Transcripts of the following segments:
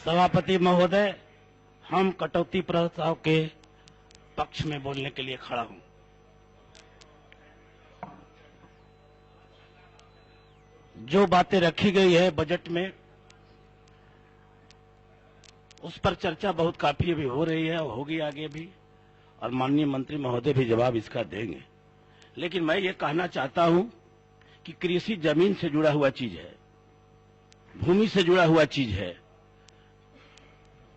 सभापति महोदय, हम कटौती प्रस्ताव के पक्ष में बोलने के लिए खड़ा हूं। जो बातें रखी गई है बजट में, उस पर चर्चा बहुत काफी अभी हो रही है और होगी आगे भी, और माननीय मंत्री महोदय भी जवाब इसका देंगे। लेकिन मैं ये कहना चाहता हूं कि कृषि जमीन से जुड़ा हुआ चीज है, भूमि से जुड़ा हुआ चीज है।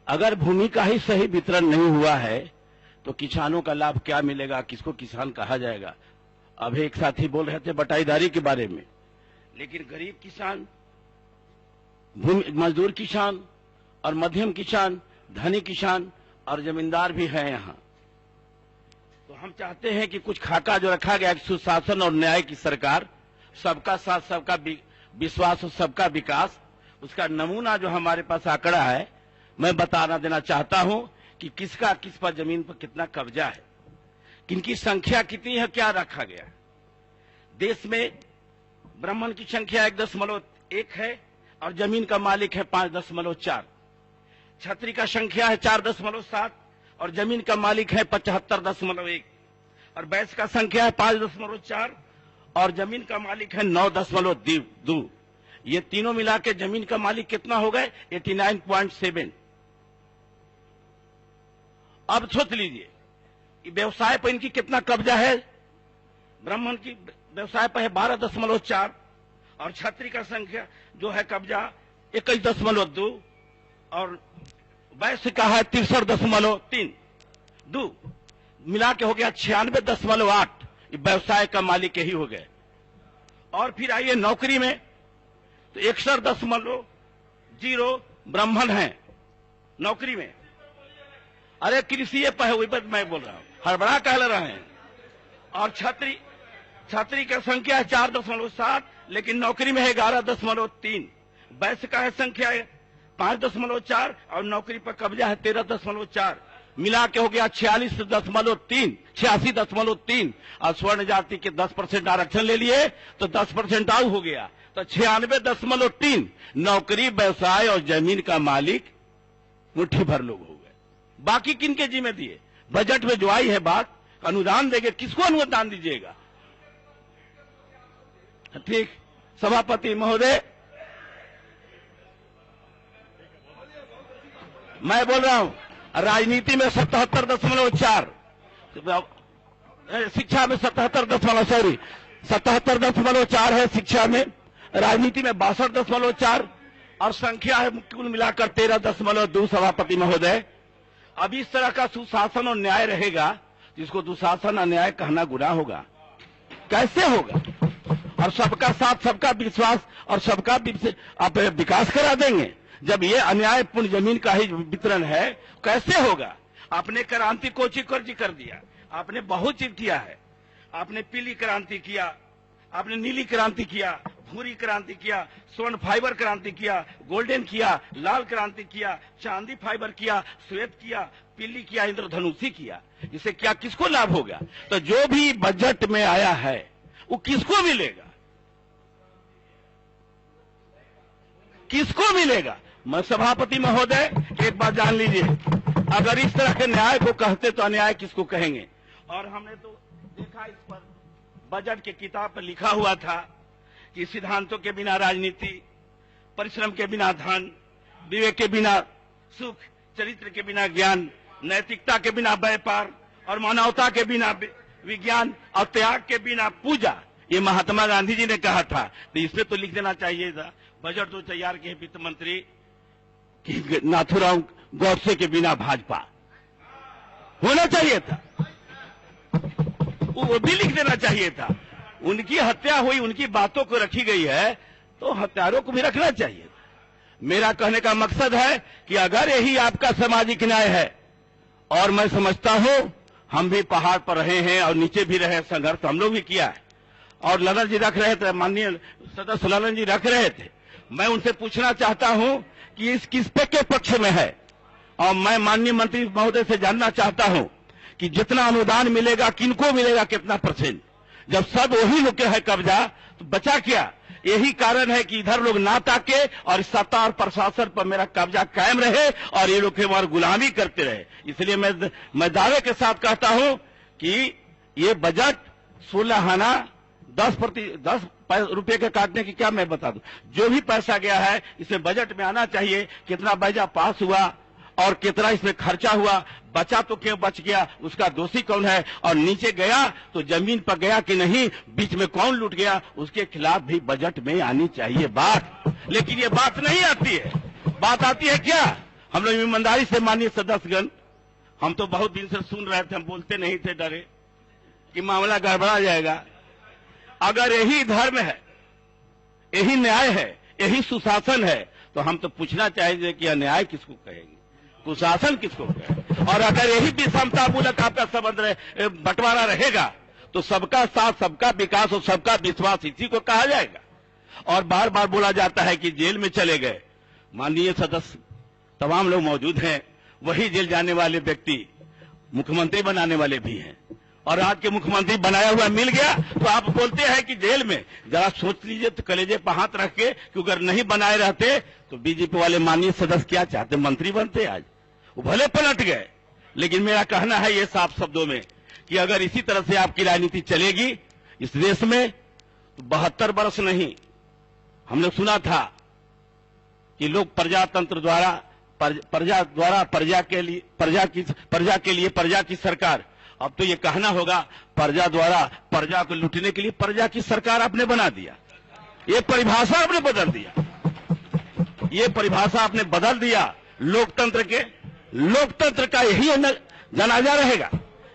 अगर भूमि का ही सही वितरण नहीं हुआ है तो किसानों का लाभ क्या मिलेगा, किसको किसान कहा जाएगा। अभी एक साथी बोल रहे थे बटाईदारी के बारे में, लेकिन गरीब किसान, मजदूर किसान और मध्यम किसान, धनी किसान और जमींदार भी हैं यहाँ। तो हम चाहते हैं कि कुछ खाका जो रखा गया सुशासन और न्याय की सरकार, सबका साथ, सबका विश्वास और सबका विकास, उसका नमूना जो हमारे पास आंकड़ा है, मैं बताना देना चाहता हूं कि किसका किस पर जमीन पर कितना कब्जा है, किनकी संख्या कितनी है, क्या रखा गया है। देश में ब्राह्मण की संख्या 1.1 है और जमीन का मालिक है 5.4। क्षत्रिय का संख्या है 4.7 और जमीन का मालिक है 75.1। और वैश्य का संख्या है 5.4 और जमीन का मालिक है 9.2। ये तीनों मिला के जमीन का मालिक कितना हो गए? 89.7। अब सोच लीजिए व्यवसाय पर इनकी कितना कब्जा है। ब्राह्मण की व्यवसाय पर है 12.4 और क्षत्रिय का संख्या जो है कब्जा 21.2 और वैश्य का है 63.3। मिला के हो गया 96.8। व्यवसाय का मालिक यही हो गए। और फिर आइए नौकरी में, तो 61.0 ब्राह्मण हैं नौकरी में। अरे कृषि पर मैं बोल रहा हूं, हड़बड़ा कह रहे हैं। और छात्री का संख्या है 4.7 लेकिन नौकरी में है 11.3। वैश्य का है संख्या 5.4 और नौकरी पर कब्जा है 13.4। मिला के हो गया 86.3 और स्वर्ण जाति के 10% आरक्षण ले लिए तो 10% आउ हो गया, तो 96.3। नौकरी, व्यवसाय और जमीन का मालिक मुट्ठी भर लोग हो गए। बाकी किनके जिम्मे दिए? बजट में जो आई है बात, अनुदान देंगे, किसको अनुदान दीजिएगा? ठीक, सभापति महोदय, मैं बोल रहा हूं राजनीति में 77.4, शिक्षा में 77.4 है शिक्षा में, राजनीति में 62.4 और संख्या है कुल मिलाकर 13.2। सभापति महोदय, अब इस तरह का सुशासन और न्याय रहेगा जिसको दुशासन और न्याय कहना गुनाह होगा। कैसे होगा? और सबका साथ, सबका विश्वास और सबका आप विकास करा देंगे जब ये अन्यायपूर्ण जमीन का ही वितरण है, कैसे होगा? आपने क्रांति को चिकर्जी कर दिया, आपने बहुत चीज किया है। आपने पीली क्रांति किया, आपने नीली क्रांति किया, भूरी क्रांति किया, स्वर्ण फाइबर क्रांति किया, गोल्डन किया, लाल क्रांति किया, चांदी फाइबर किया, श्वेत किया, पीली किया, इंद्रधनुषी किया। इससे क्या किसको लाभ होगा? तो जो भी बजट में आया है वो किसको मिलेगा? किसको मिलेगा? मैं सभापति महोदय एक बात जान लीजिए, अगर इस तरह के न्याय को कहते तो अन्याय किसको कहेंगे? और हमने तो देखा इस पर बजट के किताब पर लिखा हुआ था कि सिद्धांतों के बिना राजनीति, परिश्रम के बिना धन, विवेक के बिना सुख, चरित्र के बिना ज्ञान, नैतिकता के बिना व्यापार और मानवता के बिना विज्ञान और त्याग के बिना पूजा। ये महात्मा गांधी जी ने कहा था। तो इसमें तो लिख देना चाहिए था, बजट तो तैयार किए वित्त मंत्री कि नाथूराम गौडसे के बिना भाजपा, होना चाहिए था, वो भी लिख देना चाहिए था। उनकी हत्या हुई, उनकी बातों को रखी गई है तो हत्यारों को भी रखना चाहिए। मेरा कहने का मकसद है कि अगर यही आपका सामाजिक न्याय है, और मैं समझता हूं हम भी पहाड़ पर रहे हैं और नीचे भी रहे, संघर्ष हम लोग भी किया है, और ललन जी रख रहे थे, माननीय सदस्य ललन जी रख रहे थे। मैं उनसे पूछना चाहता हूं कि इस किस पे के पक्ष में है, और मैं माननीय मंत्री महोदय से जानना चाहता हूं कि जितना अनुदान मिलेगा किनको मिलेगा, कितना %? जब सब वही होके है कब्जा तो बचा क्या? यही कारण है कि इधर लोग ना ताके और सत्ता और प्रशासन पर मेरा कब्जा कायम रहे और ये लोग हमारी गुलामी करते रहे। इसलिए मैं दावे के साथ कहता हूं कि ये बजट 16 आना 10 रुपए के काटने की क्या मैं बता दूं। जो भी पैसा गया है इसमें बजट में आना चाहिए, कितना बजट पास हुआ और कितना इसमें खर्चा हुआ, बचा तो क्यों बच गया, उसका दोषी कौन है, और नीचे गया तो जमीन पर गया कि नहीं, बीच में कौन लूट गया, उसके खिलाफ भी बजट में आनी चाहिए बात। लेकिन ये बात नहीं आती है। बात आती है क्या? हम लोग ईमानदारी से माननीय सदस्यगण, हम तो बहुत दिन से सुन रहे थे, हम बोलते नहीं थे, डरे कि मामला गड़बड़ा जाएगा। अगर यही धर्म है, यही न्याय है, यही सुशासन है, तो हम तो पूछना चाहेंगे कि अन्याय किसको कहेंगे, कुशासन किसको कहेंगे। और अगर यही विषमता मूलक आपका संबंध बंटवारा रहेगा तो सबका साथ, सबका विकास और सबका विश्वास इसी को कहा जाएगा। और बार बार बोला जाता है कि जेल में चले गए, माननीय सदस्य तमाम लोग मौजूद हैं, वही जेल जाने वाले व्यक्ति मुख्यमंत्री बनाने वाले भी हैं, और आज के मुख्यमंत्री बनाया हुआ मिल गया तो आप बोलते हैं कि जेल में। जरा सोच लीजिए तो कलेजे पर हाथ रख के कि अगर नहीं बनाए रहते तो बीजेपी वाले माननीय सदस्य क्या चाहते, मंत्री बनते आज। वो भले पलट गए, लेकिन मेरा कहना है ये साफ शब्दों में कि अगर इसी तरह से आपकी राजनीति चलेगी इस देश में तो 72 वर्ष नहीं, हमने सुना था कि लोग प्रजातंत्र द्वारा प्रजा के लिए प्रजा की सरकार। अब तो ये कहना होगा प्रजा द्वारा प्रजा को लूटने के लिए प्रजा की सरकार आपने बना दिया। ये परिभाषा आपने बदल दिया, ये परिभाषा आपने बदल दिया। लोकतंत्र का यही जनाजा रहेगा,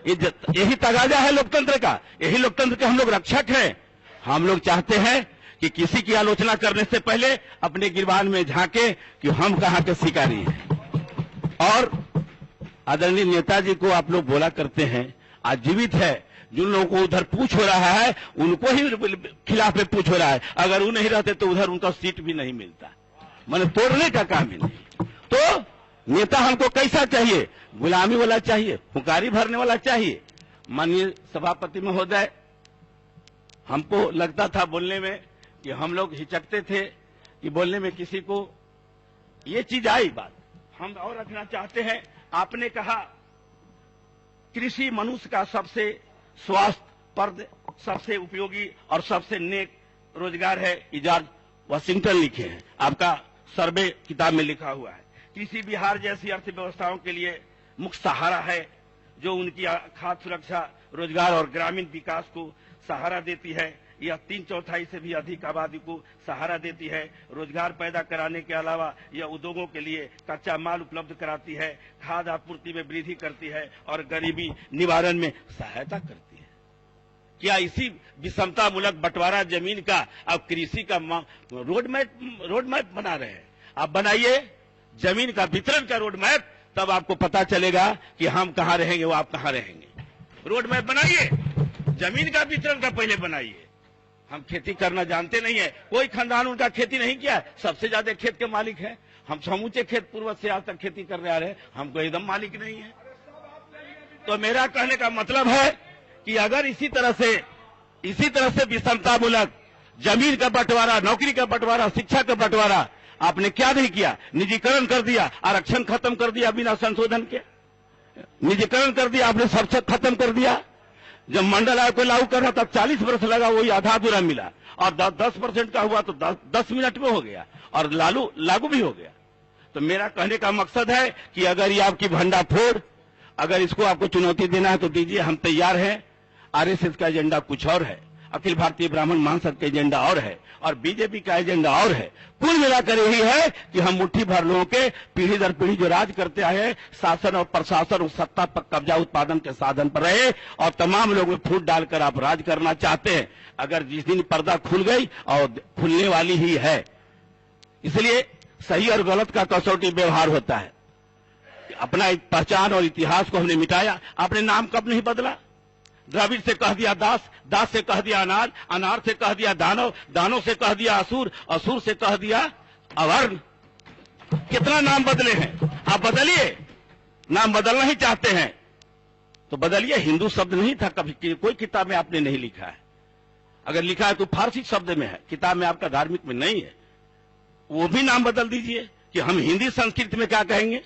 यही तगाजा है लोकतंत्र का, यही लोकतंत्र के हम लोग रक्षक हैं। हम लोग चाहते हैं कि किसी की आलोचना करने से पहले अपने गिरबान में झांके कि हम कहां के शिकारी हैं। और आदरणीय नेताजी को आप लोग बोला करते हैं, आज जीवित है, जिन लोगों को उधर पूछ हो रहा है उनको ही खिलाफ में पूछ हो रहा है। अगर वो नहीं रहते तो उधर उनका सीट भी नहीं मिलता, मैंने तोड़ने का काम ही नहीं। तो नेता हमको कैसा चाहिए? गुलामी वाला चाहिए, हुंकारी भरने वाला चाहिए। माननीय सभापति महोदय, हमको लगता था बोलने में कि हम लोग हिचकते थे कि बोलने में किसी को ये चीज आई बात हम और रखना चाहते हैं। आपने कहा कृषि मनुष्य का सबसे स्वास्थ्यप्रद, सबसे उपयोगी और सबसे नेक रोजगार है, जॉर्ज वाशिंगटन लिखे हैं, आपका सर्वे किताब में लिखा हुआ है। कृषि बिहार जैसी अर्थव्यवस्थाओं के लिए मुख्य सहारा है, जो उनकी खाद्य सुरक्षा, रोजगार और ग्रामीण विकास को सहारा देती है। यह 3/4 से भी अधिक आबादी को सहारा देती है। रोजगार पैदा कराने के अलावा यह उद्योगों के लिए कच्चा माल उपलब्ध कराती है, खाद्य आपूर्ति में वृद्धि करती है और गरीबी निवारण में सहायता करती है। क्या इसी विषमता मूलक बंटवारा जमीन का अब कृषि का रोड मैप बना रहे हैं? आप बनाइए जमीन का वितरण का रोड मैप, तब आपको पता चलेगा कि हम कहां रहेंगे, वो आप कहां रहेंगे। रोड मैप बनाइए, जमीन का वितरण का पहले बनाइए। हम खेती करना जानते नहीं है, कोई खानदान उनका खेती नहीं किया है, सबसे ज्यादा खेत के मालिक है। हम समूचे खेत पूर्वज से आज तक खेती कर रहे आ रहे, हमको एकदम मालिक नहीं है। तो मेरा कहने का मतलब है कि अगर इसी तरह से विषमता मूलक जमीन का बंटवारा, नौकरी का बंटवारा, शिक्षा का बंटवारा आपने क्या नहीं किया, निजीकरण कर दिया, आरक्षण खत्म कर दिया बिना संशोधन के, निजीकरण कर दिया आपने, सबसे खत्म कर दिया। जब मंडल आयोग को लागू कर रहा तब 40 वर्ष लगा, वही आधा अधूरा मिला, और 10% का हुआ तो 10 मिनट में हो गया और लागू भी हो गया। तो मेरा कहने का मकसद है कि अगर ये आपकी भंडाफोड़, अगर इसको आपको चुनौती देना है तो दीजिए, हम तैयार हैं। आरएसएस का एजेंडा कुछ और है, अखिल भारतीय ब्राह्मण महासंघ का एजेंडा और है, और बीजेपी का एजेंडा और है। कुल मिलाकर यही है कि हम मुट्ठी भर लोगों के पीढ़ी दर पीढ़ी जो राज करते आए हैं, शासन और प्रशासन और सत्ता पर कब्जा उत्पादन के साधन पर रहे, और तमाम लोग में फूट डालकर आप राज करना चाहते हैं। अगर जिस दिन पर्दा खुल गई, और खुलने वाली ही है, इसलिए सही और गलत का कसौटी व्यवहार होता है। अपना पहचान और इतिहास को हमने मिटाया। आपने नाम कब नहीं बदला? द्रविड़ से कह दिया दास, दास से कह दिया अनार, अनार से कह दिया दानव, दानव से कह दिया असुर, असुर से कह दिया अवर्ण। कितना नाम बदले हैं? आप बदलिए, नाम बदलना ही चाहते हैं तो बदलिए। हिंदू शब्द नहीं था कभी, कोई किताब में आपने नहीं लिखा है। अगर लिखा है तो फारसी शब्द में है, किताब में आपका धार्मिक में नहीं है, वो भी नाम बदल दीजिए कि हम हिंदी संस्कृत में क्या कहेंगे,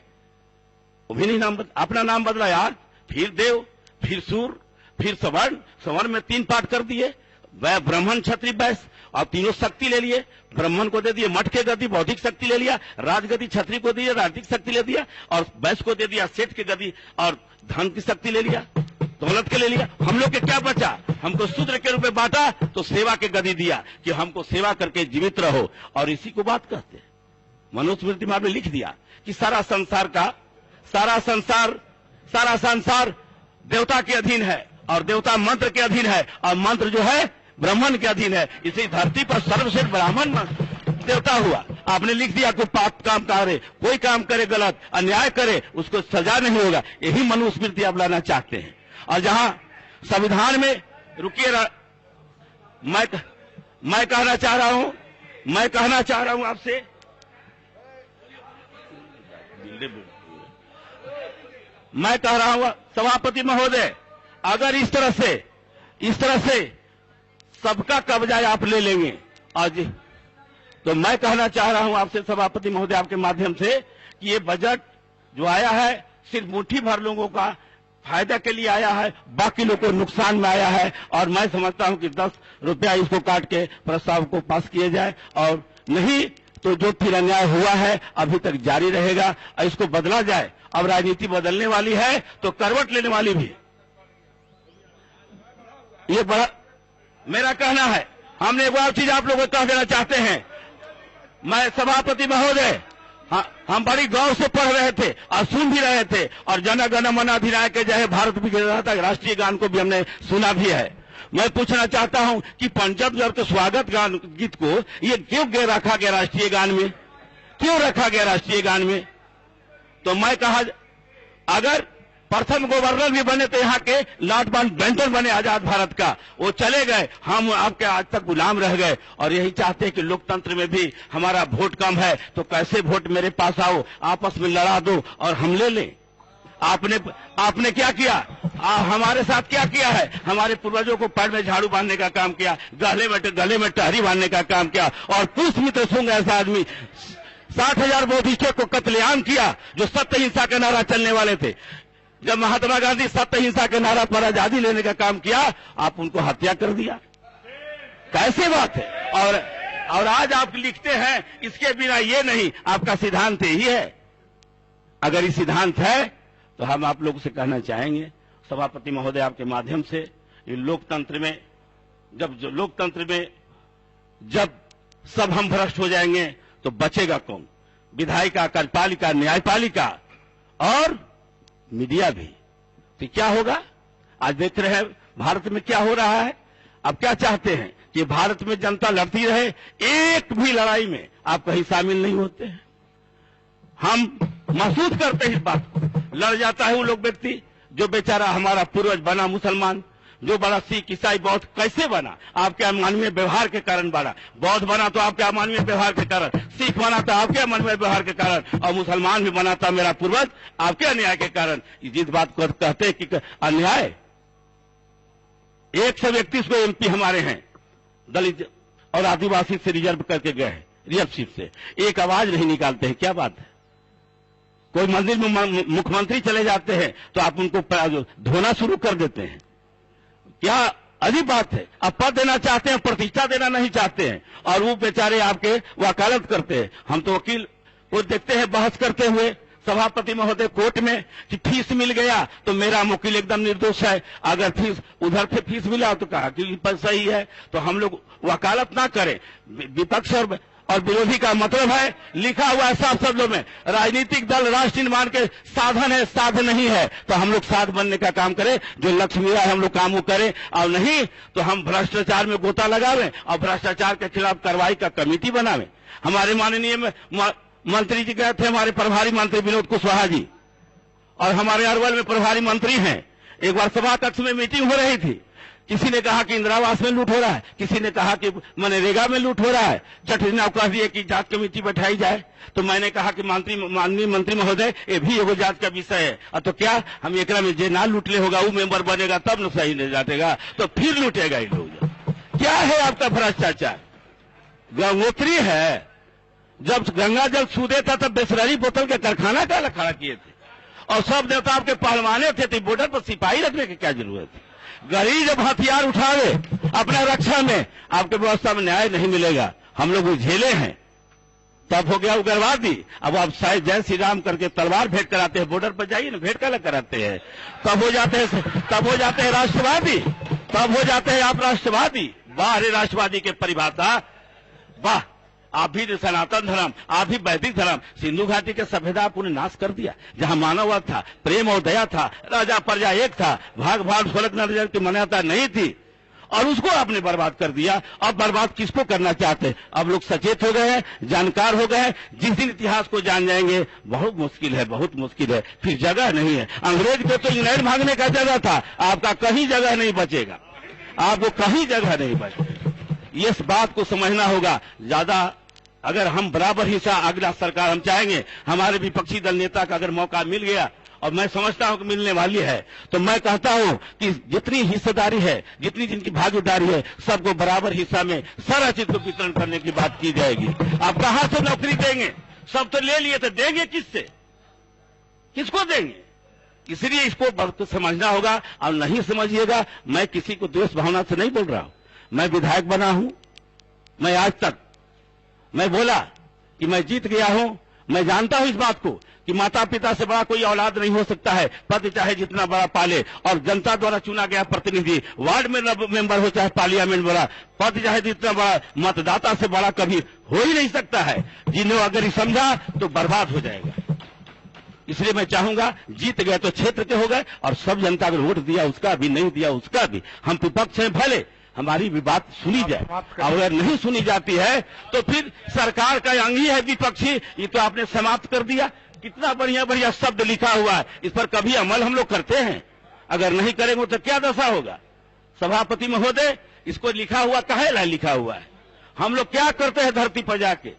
वो भी नहीं नाम अपना नाम बदला यार। फिर देव, फिर सूर, फिर सवर्ण, सवर्ण में 3 पाठ कर दिए, वह ब्राह्मण क्षत्रिय वैश्य, और तीनों शक्ति ले लिए। ब्राह्मण को दे दिए मठ के गति, बौद्धिक शक्ति ले लिया, राजगति क्षत्रिय को दिया, राजनीतिक शक्ति ले दिया, और वैश्य को दे दिया सेठ की गति, और धन की शक्ति ले लिया, दौलत के ले लिया। हम लोग के क्या बचा, हमको शूद्र के रूप में बांटा तो सेवा के गति दिया कि हमको सेवा करके जीवित रहो, और इसी को बात कहते हैं। मनुस्मृति में लिख दिया कि सारा संसार देवता के अधीन है, और देवता मंत्र के अधीन है, और मंत्र जो है ब्राह्मण के अधीन है। इसी धरती पर सर्वश्रेष्ठ ब्राह्मण देवता हुआ। आपने लिख दिया कोई पाप काम करे, कोई काम करे गलत, अन्याय करे, उसको सजा नहीं होगा। यही मनुस्मृति आप लाना चाहते हैं। और जहां संविधान में रुकिए, मैं कहना चाह रहा हूं आपसे, मैं कह रहा हूं सभापति महोदय, अगर इस तरह से सबका कब्जा आप ले लेंगे आज, तो मैं कहना चाह रहा हूं आपसे सभापति महोदय आपके माध्यम से कि ये बजट जो आया है सिर्फ मुट्ठी भर लोगों का फायदा के लिए आया है, बाकी लोगों को नुकसान में आया है। और मैं समझता हूं कि 10 रुपया इसको काट के प्रस्ताव को पास किया जाए, और नहीं तो जो फिर अन्याय हुआ है अभी तक जारी रहेगा, और इसको बदला जाए। अब राजनीति बदलने वाली है तो करवट लेने वाली भी, ये बड़ा मेरा कहना है। हमने एक और चीज आप लोगों को कह देना चाहते हैं, मैं सभापति महोदय, हम बड़ी गौर से पढ़ रहे थे और सुन भी रहे थे, और जन गण मन अधिनायक जय भारत विजय राष्ट्रीय गान को भी हमने सुना भी है। मैं पूछना चाहता हूं कि पंजाब जर के स्वागत गान गीत को ये क्यों रखा गया राष्ट्रीय गान में, क्यों रखा गया राष्ट्रीय गान में? तो मैं कहा, अगर प्रथम गवर्नर भी बने तो यहाँ के लॉर्ड माउंटबेटन बने आजाद भारत का, वो चले गए, हम आपके आज तक गुलाम रह गए। और यही चाहते हैं कि लोकतंत्र में भी हमारा वोट कम है, तो कैसे वोट मेरे पास आओ, आपस में लड़ा दो और हम ले लें। आपने क्या किया, हमारे साथ क्या किया है? हमारे पूर्वजों को पैर में झाड़ू बांधने का काम किया, गले में टहरी बांधने का काम किया, और पुष्पमित्र सुंग ऐसा आदमी 60,000 बौद्धिस्टों को कत्लेआम किया जो सत्य हिंसा के नारा चलने वाले थे। जब महात्मा गांधी सत्य हिंसा के नारा पर आजादी लेने का काम किया, आप उनको हत्या कर दिया, कैसे बात है? और आज आप लिखते हैं इसके बिना ये नहीं, आपका सिद्धांत यही है। अगर ये सिद्धांत है तो हम आप लोगों से कहना चाहेंगे सभापति महोदय आपके माध्यम से, ये लोकतंत्र में जब सब हम भ्रष्ट हो जाएंगे तो बचेगा कौन? विधायिका, कार्यपालिका, न्यायपालिका और मीडिया भी। तो क्या होगा? आज देख रहे हैं भारत में क्या हो रहा है। अब क्या चाहते हैं कि भारत में जनता लड़ती रहे, एक भी लड़ाई में आप कहीं शामिल नहीं होते हैं। हम महसूस करते हैं इस बात को। लड़ जाता है वो लोग व्यक्ति जो बेचारा हमारा पूर्वज बना मुसलमान, जो बड़ा सिख, ईसाई, बौद्ध कैसे बना? आपके अमानवीय व्यवहार के कारण बना। बौद्ध बना तो आपके अमानवीय व्यवहार के कारण, सिख बना तो आपके अमानवीय व्यवहार के कारण, और मुसलमान भी बना था मेरा पूर्वज आपके अन्याय के कारण। जिस बात को कहते हैं कि अन्याय, 131 को एमपी हमारे हैं दलित और आदिवासी से रिजर्व करके गए हैं, रिजर्वशिप से, एक आवाज नहीं निकालते हैं। क्या बात है? कोई मंदिर में मुख्यमंत्री चले जाते हैं तो आप उनको धोना शुरू कर देते हैं। क्या अजीब बात है। आप पद देना चाहते हैं, प्रतिष्ठा देना नहीं चाहते हैं, और वो बेचारे आपके वकालत करते हैं। हम तो वकील को देखते हैं बहस करते हुए सभापति महोदय कोर्ट में कि फीस मिल गया तो मेरा वकील एकदम निर्दोष है, अगर फीस उधर से फीस मिला तो कहा कि सही है। तो हम लोग वकालत ना करें। विपक्ष और विरोधी का मतलब है, लिखा हुआ है साफ शब्दों में, राजनीतिक दल राष्ट्र निर्माण के साधन है, साधन नहीं है। तो हम लोग साध बनने का काम करें, जो लक्ष्य मिला है हम लोग काम वो करें, और नहीं तो हम भ्रष्टाचार में गोता लगावें और भ्रष्टाचार के खिलाफ कार्रवाई का कमेटी बनावें। हमारे माननीय मंत्री जी गए थे, हमारे प्रभारी मंत्री विनोद कुशवाहा जी, और हमारे अरवल में प्रभारी मंत्री हैं। एक बार सभा कक्ष में मीटिंग हो रही थी, किसी ने कहा कि इंदिरा आवास में लूट हो रहा है, किसी ने कहा कि मनरेगा में लूट हो रहा है। चटर्जी कह दिए कि जांच कमेटी बैठाई जाए। तो मैंने कहा कि माननीय मंत्री महोदय, ये भी एगो जांच का विषय है। तो क्या हम एकरा में जे ना लूटले होगा वो मेंबर बनेगा तब न सही नहीं जाटेगा, तो फिर लूटेगा ये लोग। क्या है आपका भ्रष्टाचार? गंगोत्री है, जब गंगा जल सूदे था तब बिसलरी बोतल के कारखाना का खड़ा किए थे, और सब देवता आपके पहलवाने थे, तो बॉर्डर पर सिपाही रखने की क्या जरूरत है? गरीब जब हथियार उठावे अपना रक्षा में, आपके व्यवस्था में न्याय नहीं मिलेगा। हम लोग झेले हैं, तब हो गया उग्रवादी। अब आप शायद जय श्री राम करके तलवार भेंट कराते हैं, बॉर्डर पर जाइए ना, भेंट क्या कराते हैं, तब हो जाते हैं राष्ट्रवादी, तब हो जाते हैं आप राष्ट्रवादी। वाह रे राष्ट्रवादी के परिभाषा, वाह! आप भी सनातन धर्म, आप भी वैदिक धर्म, सिंधु घाटी के सभ्यता पूर्ण नाश कर दिया। जहां मानववाद था, प्रेम और दया था, राजा प्रजा एक था, भाग भाग स्वर्ग नरक की मान्यता नहीं थी, और उसको आपने बर्बाद कर दिया। अब बर्बाद किसको करना चाहते हैं? अब लोग सचेत हो गए हैं, जानकार हो गए हैं। जिस दिन इतिहास को जान जाएंगे, बहुत मुश्किल है, बहुत मुश्किल है, फिर जगह नहीं है। अंग्रेज को तो इंग्लैंड भागने का जगह था, आपका कहीं जगह नहीं बचेगा, आपको कहीं जगह नहीं बचेगा। इस बात को समझना होगा। ज्यादा अगर हम बराबर हिस्सा अगला सरकार हम चाहेंगे, हमारे विपक्षी दल नेता का अगर मौका मिल गया, और मैं समझता हूं कि मिलने वाली है, तो मैं कहता हूं कि जितनी हिस्सेदारी है, जितनी जिनकी भागीदारी है, सबको बराबर हिस्सा में सारा चीज को वितरण करने की बात की जाएगी। आप कहां से नौकरी देंगे? सब तो ले लिए, तो देंगे किससे, किसको देंगे? इसलिए इसको समझना होगा, और नहीं समझिएगा, मैं किसी को द्वेष भावना से नहीं बोल रहा हूं। मैं विधायक बना हूं, मैं आज तक मैं बोला कि मैं जीत गया हूं। मैं जानता हूं इस बात को कि माता पिता से बड़ा कोई औलाद नहीं हो सकता है। पति चाहे जितना बड़ा पाले, और जनता द्वारा चुना गया प्रतिनिधि, वार्ड में मेंबर हो चाहे पार्लियामेंट बड़ा, पति चाहे जितना बड़ा, मतदाता से बड़ा कभी हो ही नहीं सकता है। जिन्हें अगर समझा तो बर्बाद हो जाएगा। इसलिए मैं चाहूंगा, जीत गए तो क्षेत्र के हो गए, और सब जनता अगर वोट दिया उसका भी, नहीं दिया उसका भी, हम विपक्ष हैं, भले हमारी भी बात सुनी जाए। अगर नहीं सुनी जाती है तो फिर सरकार का अंग ही है विपक्षी, ये तो आपने समाप्त कर दिया। कितना बढ़िया बढ़िया शब्द लिखा हुआ है, इस पर कभी अमल हम लोग करते हैं? अगर नहीं करेंगे तो क्या दशा होगा? सभापति महोदय, इसको लिखा हुआ काहे ला लिखा हुआ है? हम लोग क्या करते हैं धरती पर जाके?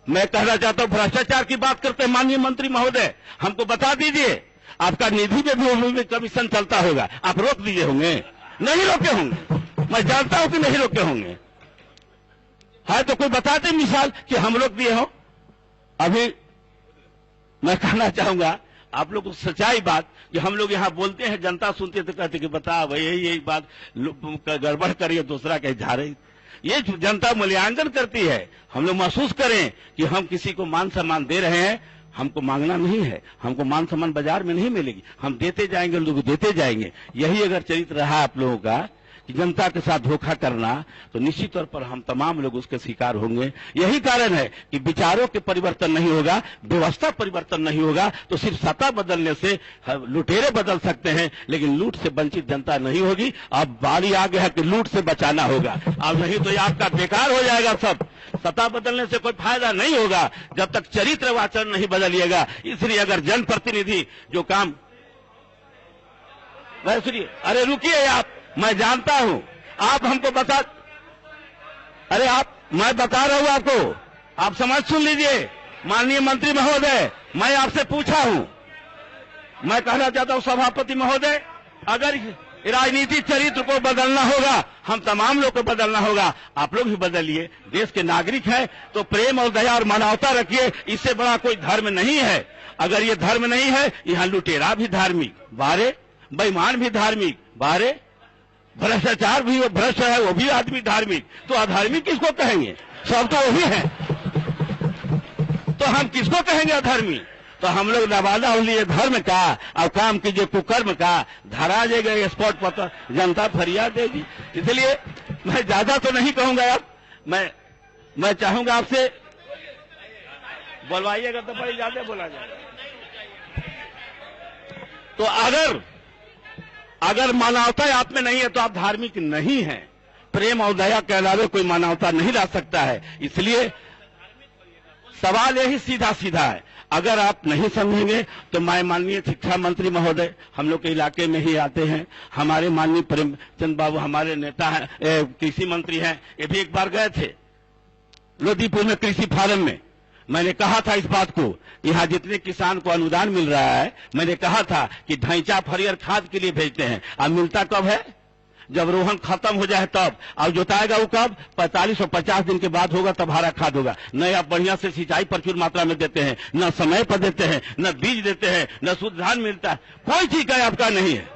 मैं कहना चाहता हूं, भ्रष्टाचार की बात करते हैं माननीय मंत्री महोदय, हमको बता दीजिए। आपका निधि में भी कमीशन चलता होगा, आप रोक दिए होंगे? नहीं रोके होंगे, मैं जानता हूं कि नहीं रोके होंगे। है तो कोई बताते मिसाल कि हम लोग दिए हो? अभी मैं कहना चाहूंगा आप लोग को सच्चाई बात कि हम लोग यहां बोलते हैं, जनता सुनती है तो कहते कि बता भाई यही बात गड़बड़ करिए, दूसरा कहीं झाड़े। ये जनता मूल्यांकन करती है। हम लोग महसूस करें कि हम किसी को मान सम्मान दे रहे हैं। हमको मांगना नहीं है, हमको मान सम्मान बाजार में नहीं मिलेगी, हम देते जाएंगे, लोग देते जाएंगे। यही अगर चरित्र रहा आप लोगों का कि जनता के साथ धोखा करना, तो निश्चित तौर पर हम तमाम लोग उसके शिकार होंगे। यही कारण है कि विचारों के परिवर्तन नहीं होगा, व्यवस्था परिवर्तन नहीं होगा, तो सिर्फ सत्ता बदलने से लुटेरे बदल सकते हैं, लेकिन लूट से वंचित जनता नहीं होगी। अब बारी आ गया है कि लूट से बचाना होगा, अब नहीं तो आपका बेकार हो जाएगा सब। सत्ता बदलने से कोई फायदा नहीं होगा जब तक चरित्र व आचरण नहीं बदलिएगा। इसलिए अगर जनप्रतिनिधि जो काम, सुनिए, अरे रुकिए आप, मैं जानता हूं आप हमको बता, अरे आप, मैं बता रहा हूं आपको, आप समझ सुन लीजिए। माननीय मंत्री महोदय, मैं आपसे पूछा हूं, मैं कहना चाहता हूं सभापति महोदय, अगर राजनीतिक चरित्र को बदलना होगा, हम तमाम लोग को बदलना होगा, आप लोग भी बदलिए। देश के नागरिक हैं तो प्रेम और दया और मानवता रखिए, इससे बड़ा कोई धर्म नहीं है। अगर ये धर्म नहीं है, यहाँ लुटेरा भी धार्मिक बारे, बेईमान भी धार्मिक बारे, भ्रष्टाचार भी भ्रष्ट है वो भी आदमी धार्मिक, तो अधार्मिक किसको कहेंगे? सब तो वही है, तो हम किसको कहेंगे अधर्मी? तो हम लोग नवादा हो लिए धर्म का, और काम कीजिए कुकर्म का, धरा जाएगा स्पॉट पर तो जनता फरियाद देगी। इसलिए मैं ज्यादा तो नहीं कहूंगा। अब मैं चाहूंगा आपसे, बोलवाइएगा तो बड़ी ज्यादा बोला जाएगा। तो अगर मानवता आप में नहीं है तो आप धार्मिक नहीं हैं। प्रेम और दया के अलावा कोई मानवता नहीं ला सकता है। इसलिए सवाल यही सीधा सीधा है, अगर आप नहीं समझेंगे तो मैं माननीय शिक्षा मंत्री महोदय, हम लोग के इलाके में ही आते हैं, हमारे माननीय प्रेमचंद बाबू हमारे नेता हैं, कृषि मंत्री हैं, ये भी एक बार गए थे लोधीपुर में कृषि फार्म में। मैंने कहा था इस बात को, यहाँ जितने किसान को अनुदान मिल रहा है, मैंने कहा था कि ढांचा फरियर खाद के लिए भेजते हैं, अब मिलता कब है? जब रोहन खत्म हो जाए तब। और जोताएगा वो कब? 45 और 50 दिन के बाद होगा, तब हरा खाद होगा। न आप बढ़िया से सिंचाई प्रचुर मात्रा में देते हैं, न समय पर देते हैं, न बीज देते हैं, न शुद्ध धान मिलता है, कोई चीज का आपका नहीं है,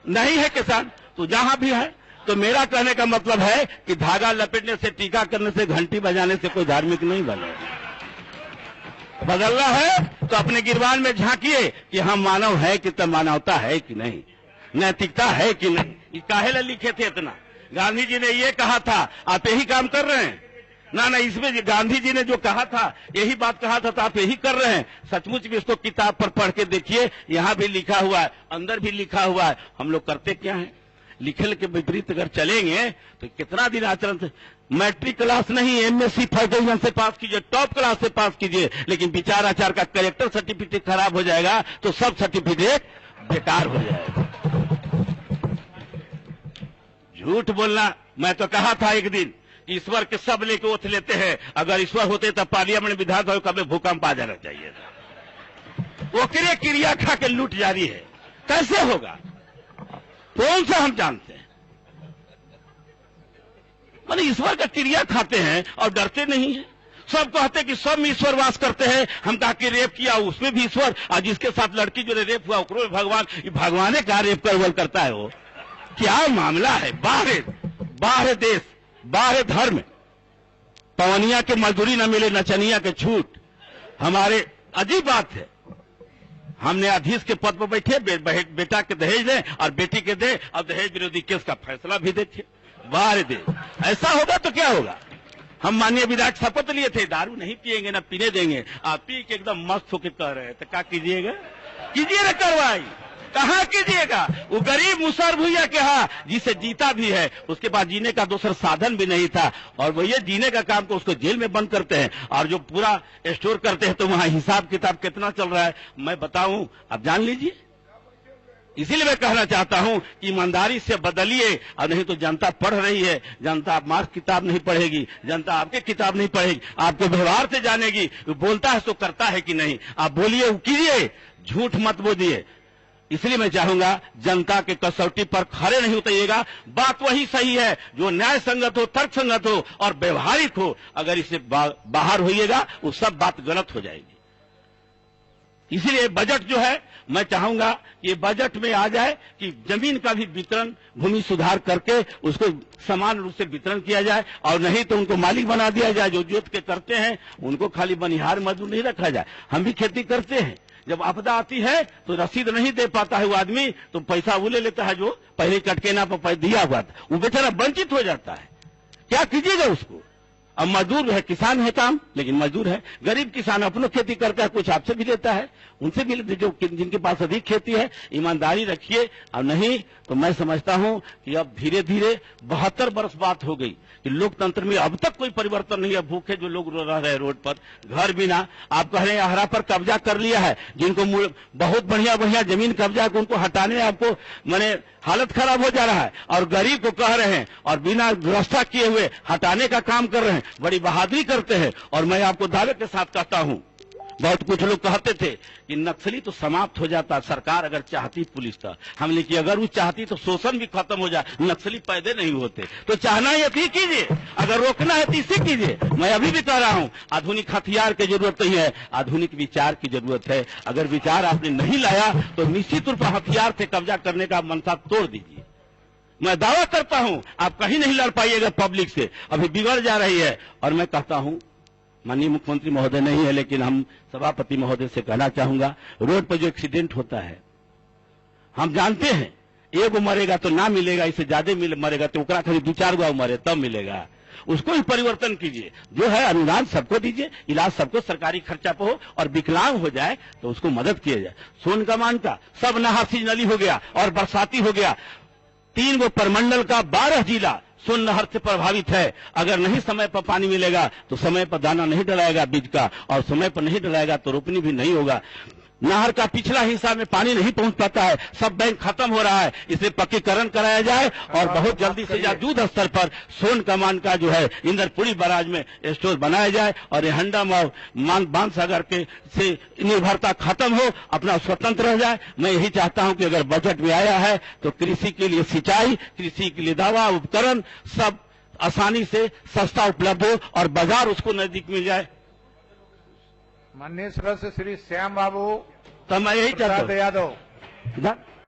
नहीं है किसान। तो जहां भी है, तो मेरा कहने का मतलब है कि धागा लपेटने से, टीका करने से, घंटी बजाने से कोई धार्मिक नहीं बनेगा। बदलना है तो अपने गिरबान में झांकिए कि हम मानव है कि तब मानवता है कि नहीं, नैतिकता है कि नहीं। ये काहे लिए लिखे थे इतना? गांधी जी ने ये कहा था, आप यही काम कर रहे हैं ना? इसमें गांधी जी ने जो कहा था, यही बात कहा था, तो आप यही कर रहे हैं। सचमुच में इसको किताब पर पढ़ के देखिए, यहाँ भी लिखा हुआ है, अंदर भी लिखा हुआ है। हम लोग करते क्या है? लिखल के विपरीत अगर चलेंगे तो कितना दिन आचरण से। मैट्रिक क्लास नहीं, एमएससी फर्स्ट डिवीजन से पास कीजिए, टॉप क्लास से पास कीजिए, लेकिन विचार आचार का कैरेक्टर सर्टिफिकेट खराब हो जाएगा तो सब सर्टिफिकेट बेकार हो जाएगा। झूठ बोलना, मैं तो कहा था एक दिन, ईश्वर के सब लेके ओथ लेते हैं, अगर ईश्वर होते तो पार्लियामेंट विधानसभा कभी भूकंप आ जाना चाहिए था। वो क्रिया खा के लूट जारी है, कैसे होगा? कौन सा हम जानते हैं? माने ईश्वर का क्रिया खाते हैं और डरते नहीं है। सब कहते हैं कि सब में ईश्वर वास करते हैं। हम कहा कि रेप किया उसमें भी ईश्वर, और जिसके साथ लड़की जो रेप हुआ उसमें भगवान। भगवान का रेप कर करता है वो? क्या मामला है? बाहर देश, बाहर धर्म, पवनिया के मजदूरी न मिले, नचनिया के छूट। हमारे अजीब बात है, हम न्यायाधीश के पद पर बैठे, बेटा के दहेज लें और बेटी के दे, और दहेज विरोधी केस का फैसला भी देखे। बाहर देश ऐसा होगा तो क्या होगा? हम माननीय विधायक शपथ लिए थे, दारू नहीं पिएंगे, ना पीने देंगे। आप पी के एकदम मस्त होकर कह रहे हैं, तो क्या कीजिएगा? कीजिए ना कार्रवाई, कहां कीजिएगा? वो गरीब मुसहर भुइया के यहाँ जिसे जीता भी है, उसके पास जीने का दूसरा साधन भी नहीं था, और वो ये जीने का काम को उसको जेल में बंद करते हैं, और जो पूरा स्टोर करते हैं तो वहां हिसाब किताब कितना चल रहा है मैं बताऊं, आप जान लीजिए। इसीलिए मैं कहना चाहता हूं कि ईमानदारी से बदलिए, और नहीं तो जनता पढ़ रही है, जनता आप मार्क्स किताब नहीं पढ़ेगी, जनता आपके किताब नहीं पढ़ेगी, आपके व्यवहार से जानेगी, बोलता है तो करता है कि नहीं। आप बोलिए, कीजिए, झूठ मत बोलिए। इसलिए मैं चाहूंगा जनता के कसौटी पर खड़े नहीं उतरिएगा। बात वही सही है जो न्याय संगत हो, तर्क संगत हो और व्यवहारिक हो। अगर इससे बाहर होइएगा वो सब बात गलत हो जाएगी। इसलिए बजट जो है, मैं चाहूंगा कि बजट में आ जाए कि जमीन का भी वितरण, भूमि सुधार करके उसको समान रूप से वितरण किया जाए, और नहीं तो उनको मालिक बना दिया जाए। जो जोत के करते हैं उनको खाली बनिहार मजदूर नहीं रखा जाए। हम भी खेती करते हैं, जब आपदा आती है तो रसीद नहीं दे पाता है वो आदमी, तो पैसा वो ले लेता है जो पहले कटकेना पर दिया हुआ था, वो बेचारा वंचित हो जाता है। क्या कीजिएगा उसको? अब मजदूर है, किसान है काम, लेकिन मजदूर है। गरीब किसान अपनों खेती करता है, कुछ आपसे भी लेता है, उनसे भी जो जिनके पास अधिक खेती है। ईमानदारी रखिए, और नहीं तो मैं समझता हूं कि अब धीरे धीरे 72 वर्ष बात हो गई कि लोकतंत्र में अब तक कोई परिवर्तन नहीं है। भूखे जो लोग रह रहे हैं रोड पर, घर बिना। आप कह रहे हैं अहरा पर कब्जा कर लिया है, जिनको बहुत बढ़िया बढ़िया जमीन कब्जा है, उनको हटाने में आपको माने हालत खराब हो जा रहा है, और गरीब को कह रहे हैं और बिना व्यवस्था किए हुए हटाने का काम कर रहे हैं। बड़ी बहादुरी करते हैं। और मैं आपको दावे के साथ कहता हूं, बहुत कुछ लोग कहते थे कि नक्सली तो समाप्त हो जाता सरकार अगर चाहती, पुलिस का। हमने कि अगर वो चाहती तो शोषण भी खत्म हो जाए, नक्सली पैदा नहीं होते। तो चाहना है तो कीजिए, अगर रोकना है तो इसे कीजिए। मैं अभी भी कह रहा हूं, आधुनिक हथियार की जरूरत नहीं है, आधुनिक विचार की जरूरत है। अगर विचार आपने नहीं लाया तो निश्चित रूप से हथियार से कब्जा करने का मनसा तोड़ दीजिए। मैं दावा करता हूं आप कहीं नहीं लड़ पाइएगा पब्लिक से, अभी बिगड़ जा रही है। और मैं कहता हूं, माननीय मुख्यमंत्री महोदय नहीं है, लेकिन हम सभापति महोदय से कहना चाहूंगा, रोड पर जो एक्सीडेंट होता है, हम जानते हैं एगो मरेगा तो ना मिलेगा, इससे ज्यादा मरेगा तो ओकरा खाली 2-4 गो मरे तब मिलेगा। उसको ही परिवर्तन कीजिए। जो है अनुदान सबको दीजिए, इलाज सबको सरकारी खर्चा पे हो, और विकलांग हो जाए तो उसको मदद किया जाए। सोन कमान का सब नहासी नली हो गया और बरसाती हो गया। 3 गो परमंडल का 12 जिला सोन नहर से प्रभावित है। अगर नहीं समय पर पानी मिलेगा तो समय पर दाना नहीं डलाएगा बीज का, और समय पर नहीं डलाएगा तो रोपनी भी नहीं होगा। नहर का पिछला हिस्सा में पानी नहीं पहुंच पाता है, सब बैंक खत्म हो रहा है, इसे पक्कीकरण कराया जाए और बहुत जल्दी से युद्ध स्तर पर सोन कमान का जो है इंद्रपुरी बराज में स्टोर बनाया जाए और हंडम और बाणसागर के से निर्भरता खत्म हो, अपना स्वतंत्र रह जाए। मैं यही चाहता हूं कि अगर बजट में आया है तो कृषि के लिए सिंचाई, कृषि के लिए दवा, उपकरण सब आसानी से सस्ता उपलब्ध हो और बाजार उसको नजदीक मिल जाए। माननीय सदस्य श्री श्याम बाबू तो मैं यही चाहता हूं। यादव।